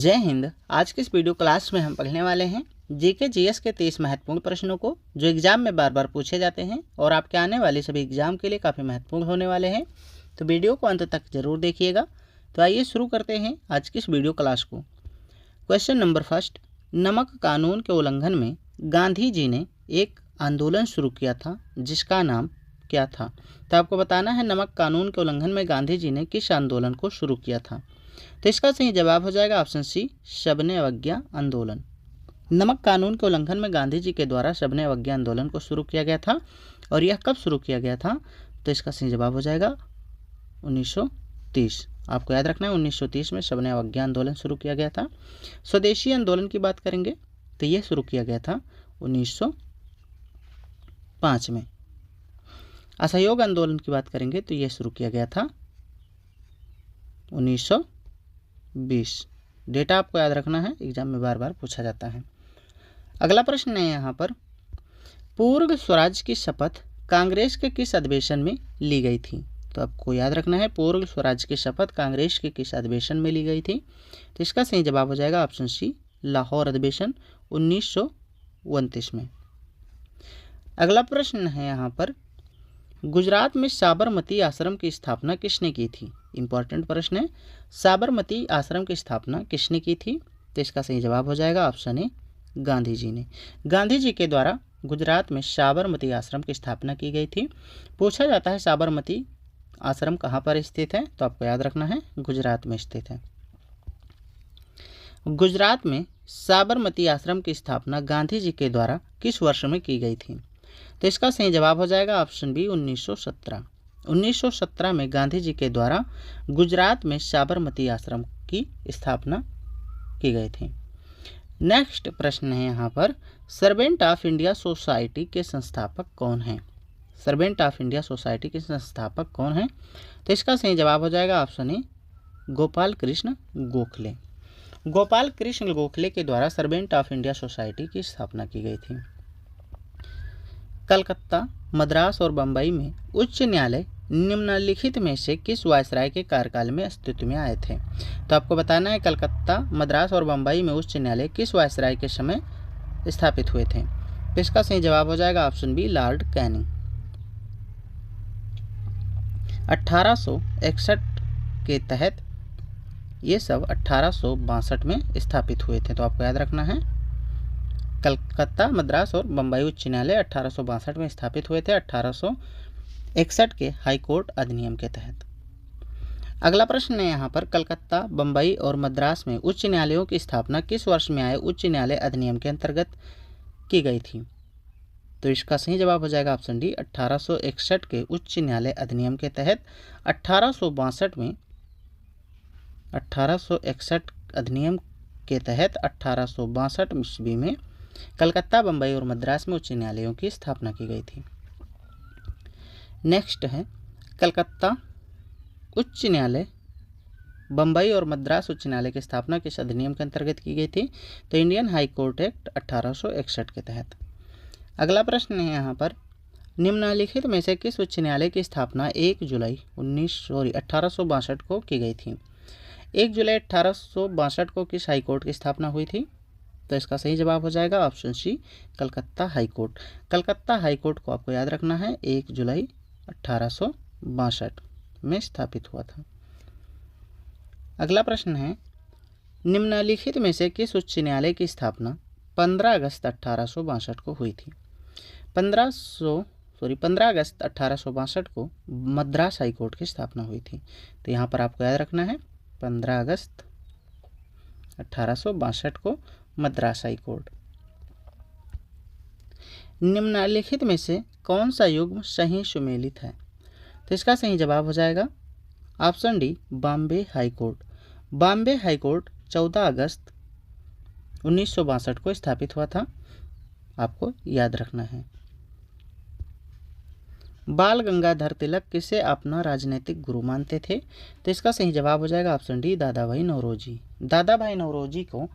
जय हिंद। आज के इस वीडियो क्लास में हम पढ़ने वाले हैं जीके जीएस के 30 महत्वपूर्ण प्रश्नों को जो एग्जाम में बार बार पूछे जाते हैं और आपके आने वाले सभी एग्जाम के लिए काफ़ी महत्वपूर्ण होने वाले हैं। तो वीडियो को अंत तक जरूर देखिएगा। तो आइए शुरू करते हैं आज की इस वीडियो क्लास को। क्वेश्चन नंबर फर्स्ट, नमक कानून के उल्लंघन में गांधी जी ने एक आंदोलन शुरू किया था जिसका नाम क्या था। तो आपको बताना है नमक कानून के उल्लंघन में गांधी जी ने किस आंदोलन को शुरू किया था। तो इसका सही जवाब हो जाएगा ऑप्शन सी, शबने अवज्ञा आंदोलन। नमक कानून के उल्लंघन में गांधी जी के द्वारा शबने अवज्ञा आंदोलन को शुरू किया गया था और यह कब शुरू किया गया था। तो इसका सही जवाब हो जाएगा 1930। आपको याद रखना है 1930 में शबने अवज्ञा आंदोलन शुरू किया गया था। स्वदेशी आंदोलन की बात करेंगे तो यह शुरू किया गया था 1905 में। असहयोग आंदोलन की बात करेंगे तो यह शुरू किया गया था 1920। डेटा आपको याद रखना है, एग्जाम में बार बार पूछा जाता है। अगला प्रश्न है यहाँ पर, पूर्ण स्वराज की शपथ कांग्रेस के किस अधिवेशन में ली गई थी। तो आपको याद रखना है पूर्ण स्वराज की शपथ कांग्रेस के किस अधिवेशन में ली गई थी। तो इसका सही जवाब हो जाएगा ऑप्शन सी, लाहौर अधिवेशन 1929 में। अगला प्रश्न है यहाँ पर, गुजरात में साबरमती आश्रम की स्थापना किसने की थी। इंपॉर्टेंट प्रश्न है, साबरमती आश्रम की स्थापना किसने की थी। तो इसका सही जवाब हो जाएगा ऑप्शन ए, गांधी जी ने। गांधी जी के द्वारा गुजरात में साबरमती आश्रम की स्थापना की गई थी। पूछा जाता है साबरमती आश्रम कहाँ पर स्थित है, तो आपको याद रखना है गुजरात में स्थित है। गुजरात में साबरमती आश्रम की स्थापना गांधी जी के द्वारा किस वर्ष में की गई थी। तो इसका सही जवाब हो जाएगा ऑप्शन बी, 1917। 1917 में गांधी जी के द्वारा गुजरात में साबरमती आश्रम की स्थापना की गई थी। नेक्स्ट प्रश्न है यहाँ पर, सर्वेंट ऑफ इंडिया सोसाइटी के संस्थापक कौन हैं। सर्वेंट ऑफ इंडिया सोसाइटी के संस्थापक कौन हैं। तो इसका सही जवाब हो जाएगा ऑप्शन ए, गोपाल कृष्ण गोखले। गोपाल कृष्ण गोखले के द्वारा सर्वेंट ऑफ इंडिया सोसाइटी की स्थापना की गई थी। कलकत्ता, मद्रास और बम्बई में उच्च न्यायालय निम्नलिखित में से किस वायसराय के कार्यकाल में अस्तित्व में आए थे। तो आपको बताना है कलकत्ता, मद्रास और बम्बई में उच्च न्यायालय किस वायसराय के समय स्थापित हुए थे। तो इसका सही जवाब हो जाएगा ऑप्शन बी, लॉर्ड कैनिंग। 1861 के तहत ये सब 1862 में स्थापित हुए थे। तो आपको याद रखना है कलकत्ता, मद्रास और बम्बई उच्च न्यायालय 1862 में स्थापित हुए थे 1861 के हाईकोर्ट अधिनियम के तहत। अगला प्रश्न है यहाँ पर, कलकत्ता, बम्बई और मद्रास में उच्च न्यायालयों की स्थापना किस वर्ष में आए उच्च न्यायालय अधिनियम के अंतर्गत की गई थी। तो इसका सही जवाब हो जाएगा ऑप्शन डी, 1861 के उच्च न्यायालय अधिनियम के तहत 1862 में 1861 अधिनियम के तहत 1862 ईस्वी में कलकत्ता, बम्बई और मद्रास में उच्च न्यायालयों की स्थापना की गई थी। नेक्स्ट है, कलकत्ता उच्च न्यायालय, बम्बई और मद्रास उच्च न्यायालय की स्थापना किस अधिनियम के अंतर्गत की गई थी। तो इंडियन हाई कोर्ट एक्ट 1861 के तहत। अगला प्रश्न है यहाँ पर, निम्नलिखित में से किस उच्च न्यायालय की स्थापना 1 जुलाई 1862 को की गई थी। 1 जुलाई 1862 को किस हाई कोर्ट की स्थापना हुई थी। तो इसका सही जवाब हो जाएगा option C, Calcutta high court. Calcutta high court को आपको याद रखना है 1 जुलाई 1862 में स्थापित हुआ था। अगला प्रश्न है, निम्नलिखित में से किस उच्च न्यायालय की स्थापना 15 अगस्त 1862 को हुई थी। 15 अगस्त 1862 को मद्रास हाई कोर्ट की स्थापना हुई थी। तो यहाँ पर आपको याद रखना है 15 अगस्त 1862 को मद्रास हाई कोर्ट। निम्नलिखित में से कौन सा युग्म सही सुमेलित है। तो इसका सही जवाब हो जाएगा option D, Bombay high court. Bombay high court 14 अगस्त 1962 को स्थापित हुआ था, आपको याद रखना है। बाल गंगाधर तिलक किसे अपना राजनीतिक गुरु मानते थे। तो इसका सही जवाब हो जाएगा ऑप्शन डी, दादा भाई नौरोजी। दादा भाई नौरोजी को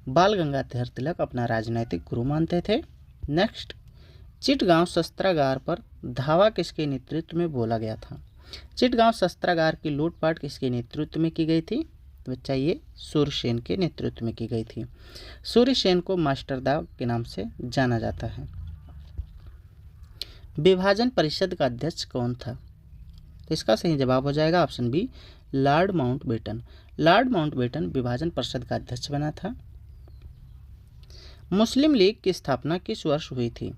बाल गंगाधर तिलक अपना राजनीतिक गुरु मानते थे। नेक्स्ट, चिटगांव शस्त्रागार पर धावा किसके नेतृत्व में बोला गया था। चिटगांव शस्त्रागार की लूटपाट किसके नेतृत्व में की गई थी। बच्चा ये सूर्यसेन के नेतृत्व में की गई थी। सूर्यसेन को मास्टरदा के नाम से जाना जाता है। विभाजन परिषद का अध्यक्ष कौन था? तो इसका सही जवाब हो जाएगा option B, lord Mountbatten. Lord Mountbatten विभाजन परिषद का अध्यक्ष बना था। मुस्लिम लीग की स्थापना किस वर्ष हुई थी?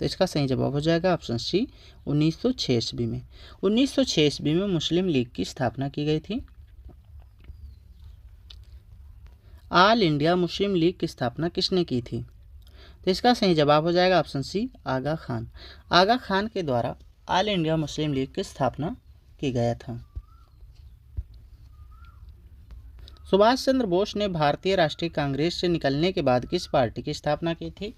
तो इसका सही जवाब हो जाएगा ऑप्शन सी, 1906 ईस्वी में। 1906 ईस्वी में मुस्लिम लीग की स्थापना की गई थी। ऑल इंडिया मुस्लिम लीग की स्थापना किसने की थी? तो इसका सही जवाब हो जाएगा ऑप्शन सी, आगा खान। आगा खान के द्वारा ऑल इंडिया मुस्लिम लीग की स्थापना की गया था। सुभाष चंद्र बोस ने भारतीय राष्ट्रीय कांग्रेस से निकलने के बाद किस पार्टी की स्थापना की थी?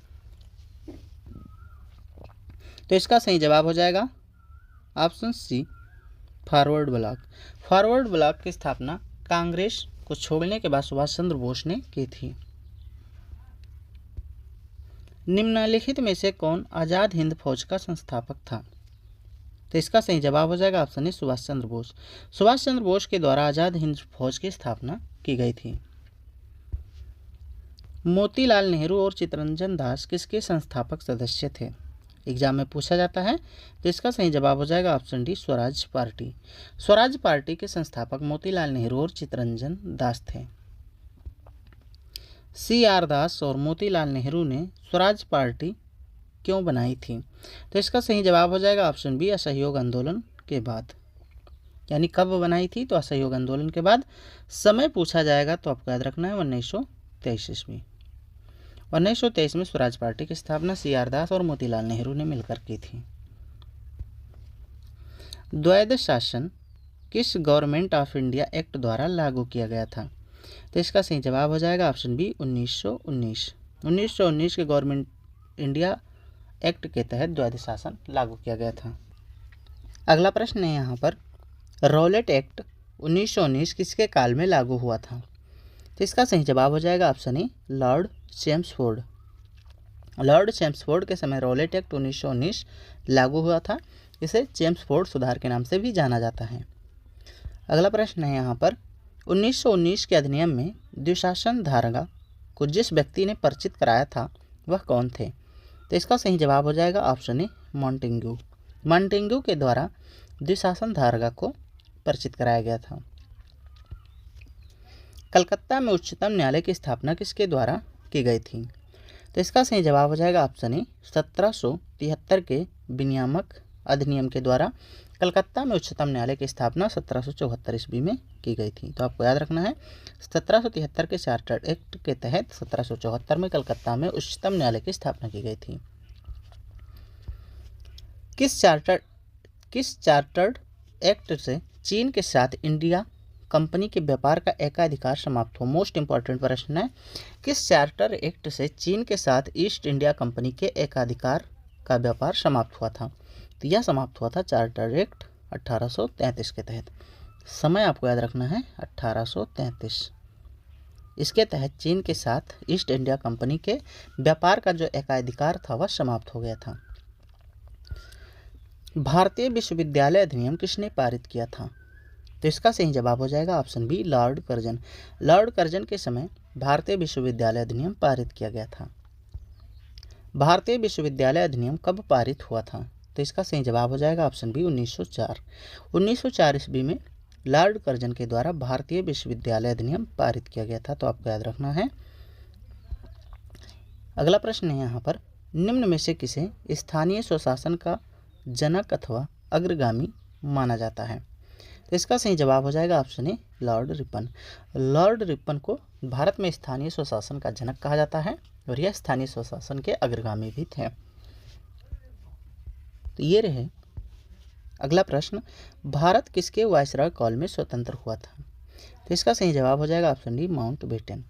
तो इसका सही जवाब हो जाएगा option C, Forward Bloc. Forward Bloc की स्थापना कांग्रेस को छोड़ने के बाद सुभाष चंद्र बोस ने की थी। निम्नलिखित में से कौन आज़ाद हिंद फौज का संस्थापक था? तो इसका सही जवाब हो जाएगा ऑप्शन ए, सुभाष चंद्र बोस। सुभाष चंद्र बोस के द्वारा आज़ाद हिंद फौज की स्थापना की गई थी। मोतीलाल नेहरू और चित्तरंजन दास किसके संस्थापक सदस्य थे? एग्जाम में पूछा जाता है। तो इसका सही जवाब हो जाएगा option D, Swaraj party. Swaraj party के संस्थापक मोतीलाल नेहरू और चित्तरंजन दास थे। CR दास और मोतीलाल नेहरू ने स्वराज पार्टी क्यों बनाई थी? तो इसका सही जवाब हो जाएगा ऑप्शन बी, असहयोग आंदोलन के बाद। यानी कब बनाई थी? तो असहयोग आंदोलन के बाद। समय पूछा जाएगा तो आपको याद रखना है 1923 ईस्वी। 1923 में स्वराज पार्टी की स्थापना CR दास और मोतीलाल नेहरू ने मिलकर की थी। द्वैध शासन किस गवर्नमेंट ऑफ इंडिया एक्ट द्वारा लागू किया गया था? तो इसका सही जवाब हो जाएगा ऑप्शन बी, 1919। 1919 के गवर्नमेंट इंडिया एक्ट के तहत द्वैध शासन लागू किया गया था। अगला प्रश्न है यहाँ पर, रॉलेट एक्ट 1919 किसके काल में लागू हुआ था? तो इसका सही जवाब हो जाएगा option A, Lord Chelmsford. Lord Chelmsford के समय रॉलेट एक्ट 1919 लागू हुआ था। इसे चेम्सफोर्ड सुधार के नाम से भी जाना जाता है। अगला प्रश्न है यहाँ पर, 1919 के अधिनियम में द्विशासन धारा को जिस व्यक्ति ने परिचित कराया था वह कौन थे? तो इसका सही जवाब हो जाएगा ऑप्शन ए, मॉन्टेग्यू। मॉन्टेग्यू के द्वारा द्विशासन धारा को परिचित कराया गया था। कलकत्ता में उच्चतम न्यायालय की स्थापना किसके द्वारा की गई थी? तो इसका सही जवाब हो जाएगा ऑप्शन ए, 1773 के विनियामक अधिनियम के द्वारा कलकत्ता में उच्चतम न्यायालय की स्थापना 1774 ईस्वी में की गई थी। तो आपको याद रखना है 1773 के चार्टर्ड एक्ट के तहत 1774 में कलकत्ता में उच्चतम न्यायालय की स्थापना की गई थी। किस चार्टर्ड एक्ट से चीन के साथ इंडिया कंपनी के व्यापार का एकाधिकार समाप्त हो? मोस्ट इंपॉर्टेंट प्रश्न है, किस चार्टर एक्ट से चीन के साथ ईस्ट इंडिया कंपनी के एकाधिकार का व्यापार समाप्त हुआ था? तो यह समाप्त हुआ था चार्टर एक्ट 1833 के तहत। समय आपको याद रखना है 1833। इसके तहत चीन के साथ ईस्ट इंडिया कंपनी के व्यापार का जो एकाधिकार था वह समाप्त हो गया था। भारतीय विश्वविद्यालय अधिनियम किसने पारित किया था? तो इसका सही जवाब हो जाएगा option B, Lord Curzon. Lord Curzon के समय भारतीय विश्वविद्यालय अधिनियम पारित किया गया था। भारतीय विश्वविद्यालय अधिनियम कब पारित हुआ था? तो इसका सही जवाब हो जाएगा ऑप्शन बी, 1904। 1904 ईस्वी में लॉर्ड कर्जन के द्वारा भारतीय विश्वविद्यालय अधिनियम पारित किया गया था। तो आपको याद रखना है। अगला प्रश्न है यहाँ पर, निम्न में से किसे स्थानीय स्वशासन का जनक अथवा अग्रगामी माना जाता है? तो इसका सही जवाब हो जाएगा option A, Lord Ripon. Lord Ripon को भारत में स्थानीय स्वशासन का जनक कहा जाता है और यह स्थानीय स्वशासन के अग्रगामी भी थे। तो ये रहे। अगला प्रश्न, भारत किसके वायसराय काल में स्वतंत्र हुआ था? तो इसका सही जवाब हो जाएगा option D, Mountbatten.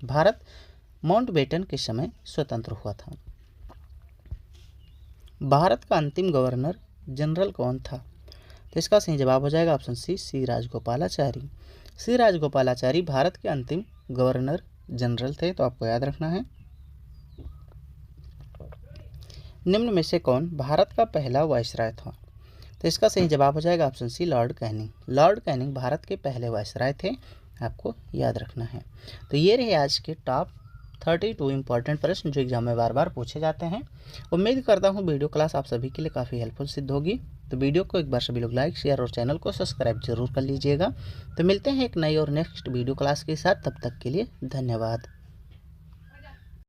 Bharat Mountbatten के समय स्वतंत्र हुआ था। भारत का अंतिम गवर्नर जनरल कौन था? तो इसका सही जवाब हो जाएगा ऑप्शन सी, राजगोपालाचारी। राजगोपालाचारी भारत के अंतिम गवर्नर जनरल थे। तो आपको याद रखना है। निम्न में से कौन भारत का पहला वायसराय था? तो इसका सही जवाब हो जाएगा option C, Lord Canning. Lord Canning Bharat के पहले वायसराय थे आपको याद रखना है। तो ये रहे आज के टॉप 32 इंपॉर्टेंट प्रश्न जो एग्जाम में बार बार पूछे जाते हैं। उम्मीद करता हूँ वीडियो क्लास आप सभी के लिए काफ़ी हेल्पफुल सिद्ध होगी। तो वीडियो को एक बार सभी लोग लाइक, शेयर और चैनल को सब्सक्राइब जरूर कर लीजिएगा। तो मिलते हैं एक नई और नेक्स्ट वीडियो क्लास के साथ, तब तक के लिए धन्यवाद।